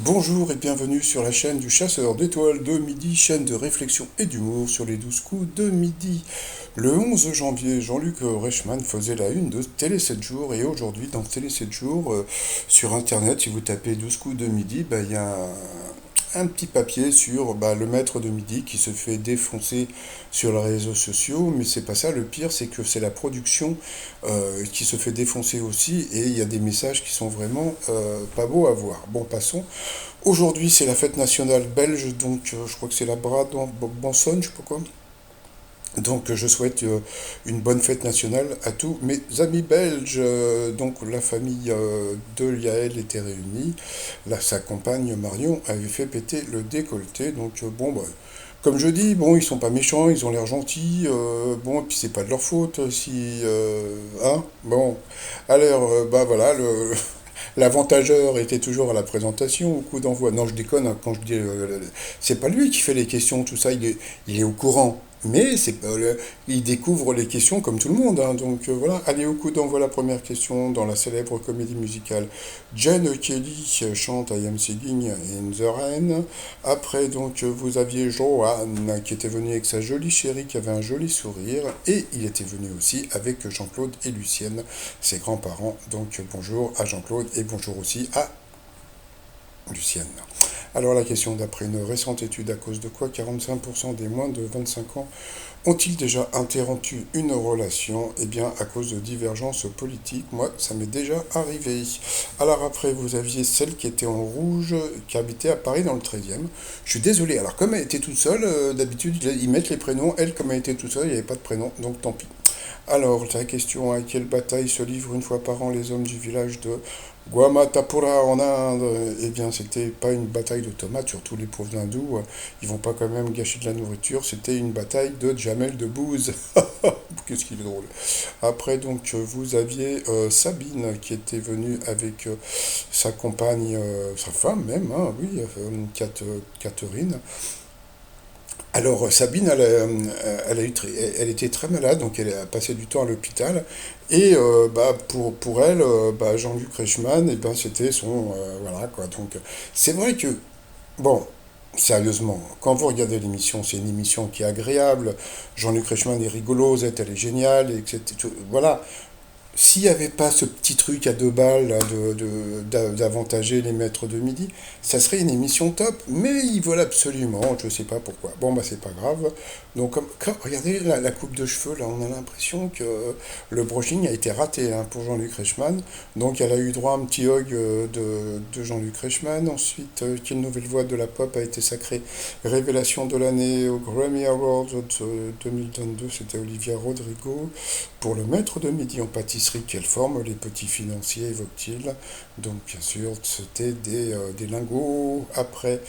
Bonjour et bienvenue sur la chaîne du chasseur d'étoiles de midi, chaîne de réflexion et d'humour sur les 12 coups de midi. Le 11 janvier, Jean-Luc Reichmann faisait la une de Télé 7 jours et aujourd'hui dans Télé 7 jours, sur internet, si vous tapez 12 coups de midi, il y a un petit papier sur le maître de midi qui se fait défoncer sur les réseaux sociaux, mais c'est pas ça, le pire c'est que c'est la production qui se fait défoncer aussi et il y a des messages qui sont vraiment pas beaux à voir. Bon, passons. Aujourd'hui, c'est la fête nationale belge, donc je crois que c'est la Brabançonne, je sais pas quoi. Donc je souhaite une bonne fête nationale à tous mes amis belges. Donc la famille de Yael était réunie. Là, sa compagne Marion avait fait péter le décolleté. Donc comme je dis, bon, ils sont pas méchants, ils ont l'air gentils. Bon, et puis c'est pas de leur faute si, hein. Bon, alors voilà, l'avantageur était toujours à la présentation, au coup d'envoi. Non, je déconne hein, quand je dis. C'est pas lui qui fait les questions, tout ça, il est au courant. Mais c'est pas il découvre les questions comme tout le monde. Hein. Donc voilà, allez au coup d'envoi la première question dans la célèbre comédie musicale. Jen Kelly chante I Am Singing in the Rain. Après, donc, vous aviez Johan qui était venu avec sa jolie chérie qui avait un joli sourire. Et il était venu aussi avec Jean-Claude et Lucienne, ses grands-parents. Donc bonjour à Jean-Claude et bonjour aussi à Lucienne. Alors la question d'après une récente étude, à cause de quoi 45% des moins de 25 ans ont-ils déjà interrompu une relation? Eh bien, à cause de divergences politiques. Moi, ça m'est déjà arrivé. Alors après, vous aviez celle qui était en rouge, qui habitait à Paris dans le 13e. Je suis désolé. Alors, comme elle était toute seule, d'habitude, ils mettent les prénoms. Elle, comme elle était toute seule, il n'y avait pas de prénom, donc tant pis. Alors, ta question, à quelle bataille se livrent une fois par an les hommes du village de Guamatapura en Inde? Eh bien, c'était pas une bataille de tomates, surtout les pauvres hindous, ils vont pas quand même gâcher de la nourriture, c'était une bataille de Jamel Debbouze. Qu'est-ce qu'il est drôle. Après, donc, vous aviez Sabine qui était venue avec sa compagne, sa femme même, hein, oui, Catherine. Alors Sabine, elle était très malade, donc elle a passé du temps à l'hôpital. Et pour elle, Jean-Luc Reichmann, eh ben, c'était son... voilà quoi. Donc c'est vrai que, bon, sérieusement, quand vous regardez l'émission, c'est une émission qui est agréable. Jean-Luc Reichmann est rigolo, Zette, elle est géniale, etc. Voilà. S'il n'y avait pas ce petit truc à 2 balles là, d'avantager les maîtres de midi, ça serait une émission top, mais ils veulent absolument, je ne sais pas pourquoi. Bon, bah c'est pas grave. Donc, regardez la coupe de cheveux, là, on a l'impression que le brushing a été raté hein, pour Jean-Luc Reichmann. Donc, elle a eu droit à un petit hug de Jean-Luc Reichmann. Ensuite, quelle nouvelle voix de la pop a été sacrée révélation de l'année au Grammy Awards 2022, c'était Olivia Rodrigo. Pour le maître de midi en pâtisserie, quelle forme les petits financiers évoquent-ils? Donc bien sûr, c'était des lingots. Après,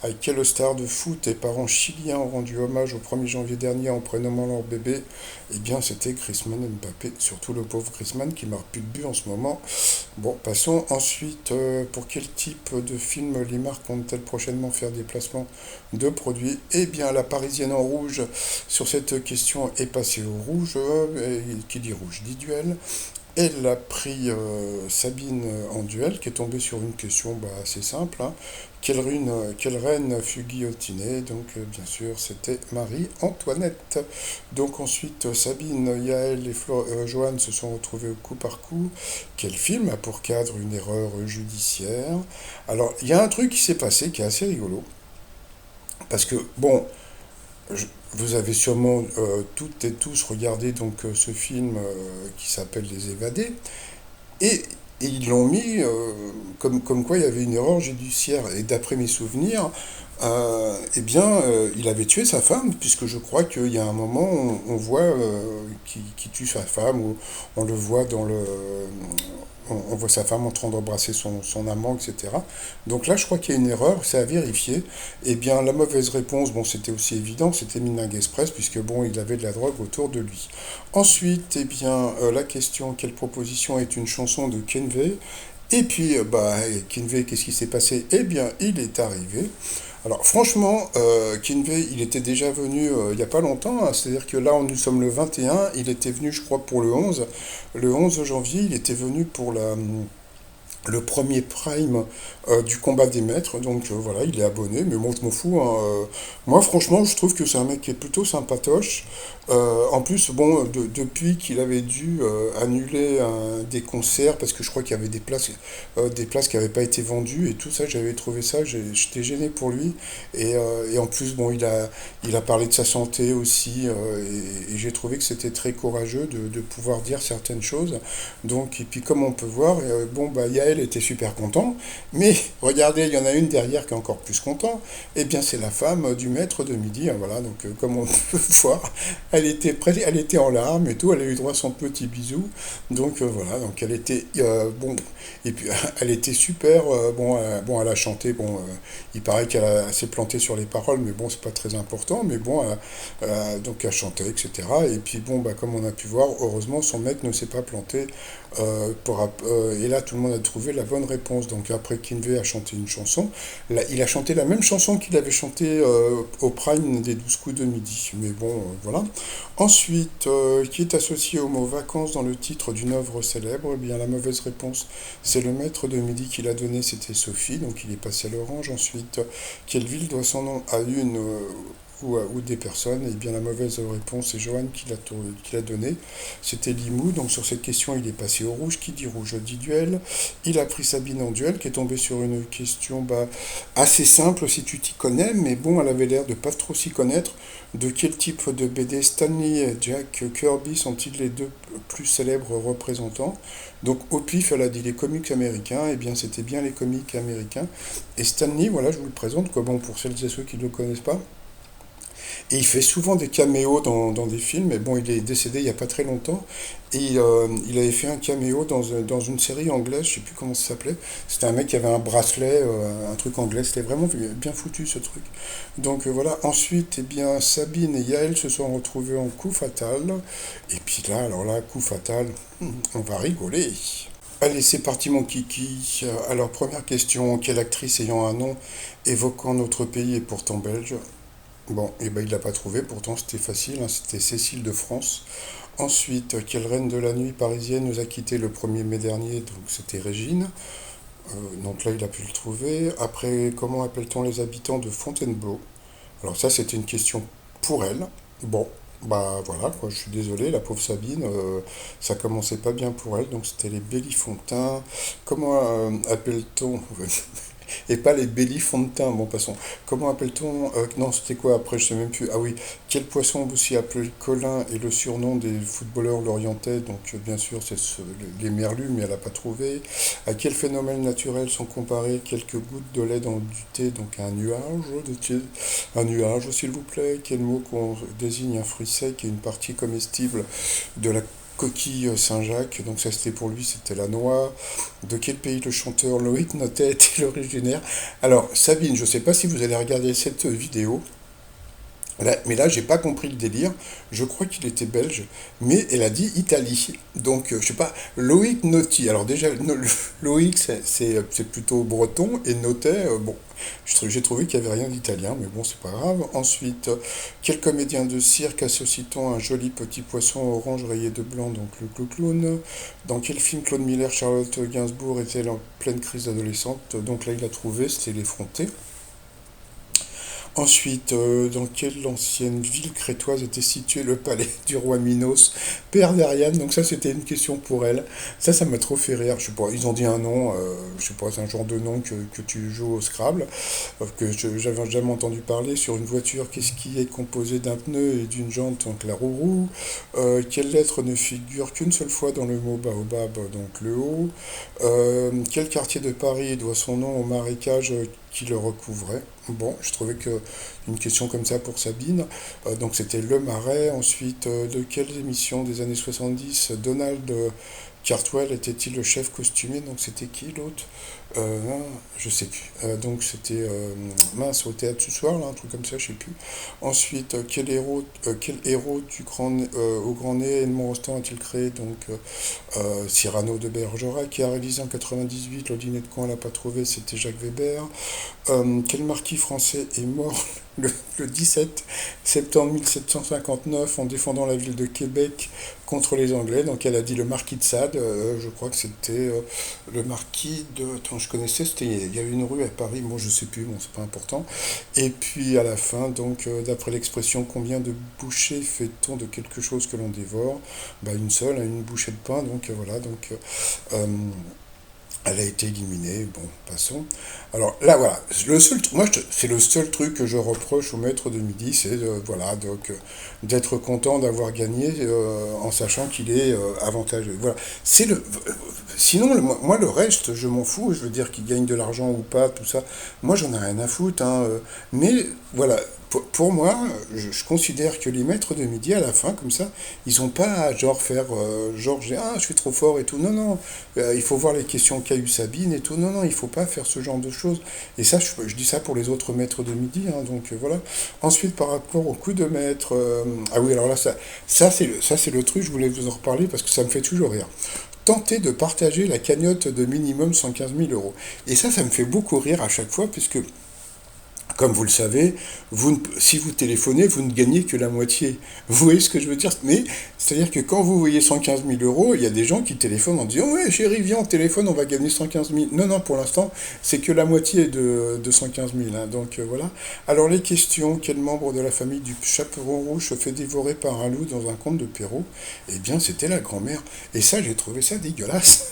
à quelle star de foot et parents chiliens ont rendu hommage au 1er janvier dernier en prénommant leur bébé? Eh bien, c'était Griezmann Mbappé, surtout le pauvre Griezmann qui marque plus de but en ce moment. Bon, passons ensuite. Pour quel type de film les marques comptent-elles prochainement faire des placements de produits? Eh bien, la Parisienne en rouge sur cette question est passée au rouge. Et qui dit rouge dit duel. Elle a pris Sabine en duel, qui est tombée sur une question assez simple. Hein. Quelle reine fut guillotinée? Donc, bien sûr, c'était Marie-Antoinette. Donc, ensuite, Sabine, Yael et Joanne se sont retrouvés au coup par coup. Quel film a pour cadre une erreur judiciaire? Alors, il y a un truc qui s'est passé qui est assez rigolo. Parce que, bon, je- vous avez sûrement toutes et tous regardé donc ce film qui s'appelle Les Évadés. Et, et ils l'ont mis comme quoi il y avait une erreur judiciaire. Et d'après mes souvenirs, il avait tué sa femme, puisque je crois qu'il y a un moment, on voit qu'il tue sa femme, ou on le voit on voit sa femme en train d'embrasser son amant, etc. Donc là, je crois qu'il y a une erreur, c'est à vérifier. Eh bien, la mauvaise réponse, bon, c'était aussi évident, c'était Minang Express, puisque bon, il avait de la drogue autour de lui. Ensuite, eh bien, la question, quelle proposition est une chanson de Kenvey? Et puis, Kinvey, qu'est-ce qui s'est passé? Eh bien, il est arrivé. Alors, franchement, Kinvey, il était déjà venu il n'y a pas longtemps. Hein. C'est-à-dire que là, nous sommes le 21. Il était venu, je crois, pour le 11. Le 11 janvier, il était venu pour le premier prime du combat des maîtres, donc voilà, il est abonné, mais moi je m'en fous, hein, moi franchement je trouve que c'est un mec qui est plutôt sympatoche. En plus, bon, depuis qu'il avait dû annuler des concerts, parce que je crois qu'il y avait des places qui n'avaient pas été vendues, et tout ça, j'avais trouvé ça, j'étais gêné pour lui, et en plus, bon, il a parlé de sa santé aussi, et j'ai trouvé que c'était très courageux de pouvoir dire certaines choses. Donc, et puis comme on peut voir, bon, bah, Yael était super content, mais regardez, il y en a une derrière qui est encore plus content, et bien c'est la femme du maître de midi, hein, voilà, donc comme on peut voir, elle était en larmes et tout, elle a eu droit à son petit bisou, donc voilà, donc elle était, bon, et puis elle était super, bon, elle a chanté, bon, il paraît elle s'est plantée sur les paroles, mais bon, c'est pas très important, mais bon, donc elle chantait, etc. Et puis bon, bah, comme on a pu voir, heureusement, son mec ne s'est pas planté et là, tout le monde a trouvé la bonne réponse. Donc après Kinvey a chanté une chanson, là, il a chanté la même chanson qu'il avait chantée au prime des 12 coups de midi. Mais bon, voilà. Ensuite, qui est associé au mot vacances dans le titre d'une œuvre célèbre? Eh bien, la mauvaise réponse, c'est le maître de midi qui l'a donné, c'était Sophie, donc il est passé à l'orange. Ensuite, quelle ville doit son nom à une ou des personnes? Eh bien, la mauvaise réponse, c'est Johan qui l'a donné. C'était Limoux. Donc, sur cette question, il est passé au rouge. Qui dit rouge dit duel. Il a pris Sabine en duel, qui est tombée sur une question bah, assez simple si tu t'y connais, mais bon, elle avait l'air de pas trop s'y connaître. De quel type de BD Stanley et Jack Kirby sont-ils les deux plus célèbres représentants? Donc, au pif, elle a dit les comics américains. Eh bien, c'était bien les comics américains. Et Stanley, voilà, je vous le présente, quoi, bon, pour celles et ceux qui ne le connaissent pas. Et il fait souvent des caméos dans des films, mais bon, il est décédé il n'y a pas très longtemps. Et il avait fait un caméo dans une série anglaise, je sais plus comment ça s'appelait. C'était un mec qui avait un bracelet, un truc anglais. C'était vraiment bien foutu ce truc. Donc voilà. Ensuite, eh bien, Sabine et Yael se sont retrouvés en coup fatal. Et puis là, alors là, coup fatal, on va rigoler. Allez, c'est parti mon kiki. Alors, première question, quelle actrice ayant un nom évoquant notre pays et pourtant belge? Bon, et ben il l'a pas trouvé, pourtant c'était facile, hein, c'était Cécile de France. Ensuite, quelle reine de la nuit parisienne nous a quitté le 1er mai dernier? Donc c'était Régine. Donc là il a pu le trouver. Après, comment appelle-t-on les habitants de Fontainebleau? Alors ça c'était une question pour elle. Bon, bah voilà, quoi, je suis désolé, la pauvre Sabine, ça commençait pas bien pour elle, donc c'était les Bellifontins. Comment appelle-t-on et pas les bellifontins. Bon, passons. Comment appelle-t-on non, c'était quoi après? Je sais même plus. Ah oui, quel poisson aussi appelé Colin est le surnom des footballeurs lorientais? Donc, bien sûr, c'est les merlus, mais elle n'a pas trouvé. À quel phénomène naturel sont comparées quelques gouttes de lait dans du thé? Donc, un nuage de thé. Un nuage, s'il vous plaît. Quel mot qu'on désigne un fruit sec et une partie comestible de la coquille Saint-Jacques, donc ça c'était pour lui, c'était la noix. De quel pays le chanteur Loïc Notet est originaire? Alors Sabine, je ne sais pas si vous allez regarder cette vidéo, mais là j'ai pas compris le délire, je crois qu'il était belge, mais elle a dit Italie. Donc je sais pas, Loïc Notti, alors déjà Loïc c'est plutôt breton, et Notet, bon, j'ai trouvé qu'il n'y avait rien d'italien, mais bon, c'est pas grave. Ensuite, quel comédien de cirque associe-t-on un joli petit poisson orange rayé de blanc, donc le clown? Dans quel film Claude Miller, Charlotte Gainsbourg était en pleine crise adolescente? Donc là, il a trouvé, c'était l'effronté. Ensuite, dans quelle ancienne ville crétoise était situé le palais du roi Minos, père d'Ariane? Donc ça, c'était une question pour elle. Ça m'a trop fait rire. Je sais pas, ils ont dit un nom, je sais pas, c'est un genre de nom que tu joues au Scrabble, j'avais jamais entendu parler. Sur une voiture, qu'est-ce qui est composé d'un pneu et d'une jante, donc la roue? Quelle lettre ne figure qu'une seule fois dans le mot baobab, donc le haut? Quel quartier de Paris doit son nom au marécage qui le recouvrait? Bon, je trouvais que une question comme ça pour Sabine. Donc c'était Le Marais. Ensuite, de quelles émissions des années 70 Donald Cartwell était-il le chef costumier? Donc c'était qui l'autre? Je sais plus. Donc c'était mince au théâtre ce soir, là, un truc comme ça, je sais plus. Ensuite, quel héros au grand nez Edmond Rostand a-t-il créé? Donc Cyrano de Bergerac, qui a réalisé en 98 le dîner de Caen, elle n'a pas trouvé, c'était Jacques Weber. Quel marquis français est mort le, le 17 septembre 1759 en défendant la ville de Québec contre les Anglais. Donc elle a dit le marquis de Sade, je crois que c'était le marquis de... Attends, je connaissais, c'était, il y avait une rue à Paris, moi je sais plus, bon c'est pas important. Et puis à la fin, donc d'après l'expression combien de bouchées fait-on de quelque chose que l'on dévore? Bah une seule, hein, une bouchée de pain, donc voilà, donc euh, elle a été éliminée, bon, passons. Alors là, voilà, c'est le seul truc que je reproche au maître de midi, c'est voilà, donc d'être content d'avoir gagné en sachant qu'il est avantageux. Voilà, c'est le. Sinon, moi, le reste, je m'en fous. Je veux dire qu'il gagne de l'argent ou pas, tout ça. Moi, j'en ai rien à foutre. Hein, mais voilà, pour moi, je considère que les maîtres de midi, à la fin, comme ça, ils ont pas à genre faire genre ah je suis trop fort et tout. Non, non, il faut voir les questions qu'a eu Sabine et tout. Non, non, il faut pas faire ce genre de choses. Et ça, je dis ça pour les autres maîtres de midi. Hein, donc voilà. Ensuite, par rapport au coup de maître, ah oui, alors là, ça c'est le truc. Je voulais vous en reparler parce que ça me fait toujours rire. Tenter de partager la cagnotte de minimum 115 000 euros. Et ça me fait beaucoup rire à chaque fois, puisque comme vous le savez, si vous téléphonez, vous ne gagnez que la moitié. Vous voyez ce que je veux dire? Mais c'est-à-dire que quand vous voyez 115 000 euros, il y a des gens qui téléphonent en disant ouais, chérie, viens, on téléphone, on va gagner 115 000. Non, non, pour l'instant, c'est que la moitié de 115 000. Hein, donc voilà. Alors, les questions quel membre de la famille du chaperon rouge se fait dévorer par un loup dans un conte de Perrault? Eh bien, c'était la grand-mère. Et ça, j'ai trouvé ça dégueulasse.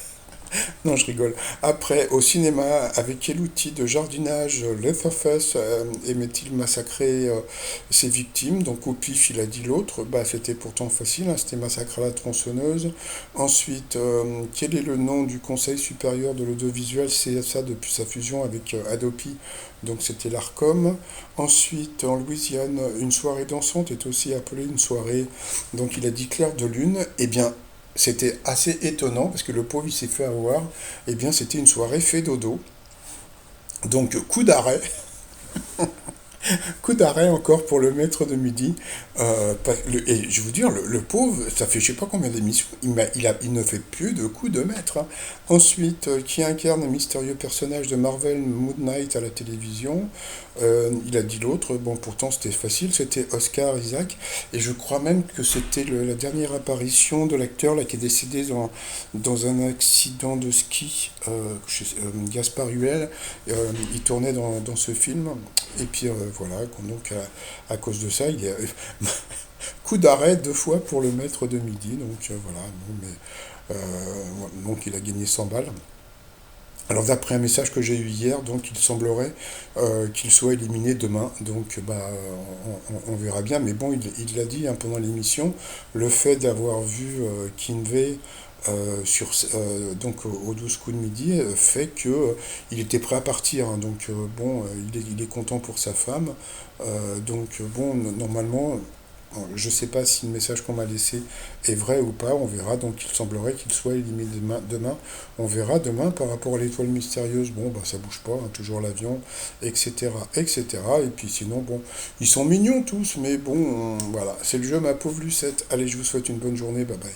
Non, je rigole. Après, au cinéma, avec quel outil de jardinage Leatherface aimait-il massacrer ses victimes? Donc au pif, il a dit l'autre. Bah, c'était pourtant facile, hein, c'était massacre à la tronçonneuse. Ensuite, quel est le nom du Conseil supérieur de l'audiovisuel CSA depuis sa fusion avec Adopi? Donc c'était l'ARCOM. Ensuite, en Louisiane, une soirée dansante est aussi appelée une soirée. Donc il a dit clair de lune. Eh bien, c'était assez étonnant parce que le pauvre il s'est fait avoir. Eh bien, c'était une soirée fait dodo. Donc, coup d'arrêt. Coup d'arrêt encore pour le maître de midi. Et je vais vous dire, le pauvre, ça fait je sais pas combien d'émissions, il ne fait plus de coups de maître. Hein. Ensuite, qui incarne un mystérieux personnage de Marvel Moon Knight à la télévision? Il a dit l'autre, bon pourtant c'était facile, c'était Oscar Isaac. Et je crois même que c'était la dernière apparition de l'acteur là, qui est décédé dans un accident de ski. Gaspard Huel, il tournait dans ce film. Et puis voilà, donc à cause de ça, il y a coup d'arrêt deux fois pour le maître de midi. Donc voilà, bon, donc il a gagné 100 balles. Alors d'après un message que j'ai eu hier, donc il semblerait qu'il soit éliminé demain. Donc bah on verra bien. Mais bon, il l'a dit hein, pendant l'émission, le fait d'avoir vu Kinvey donc aux 12 coups de midi fait que il était prêt à partir. Hein. Donc bon, il est content pour sa femme. Donc bon, normalement, je ne sais pas si le message qu'on m'a laissé est vrai ou pas, on verra. Donc il semblerait qu'il soit éliminé demain. On verra demain par rapport à l'étoile mystérieuse. Bon, bah ça bouge pas, hein, toujours l'avion, etc., etc. Et puis sinon, bon, ils sont mignons tous, mais bon, voilà, c'est le jeu, ma pauvre Lucette. Allez, je vous souhaite une bonne journée, bye bye.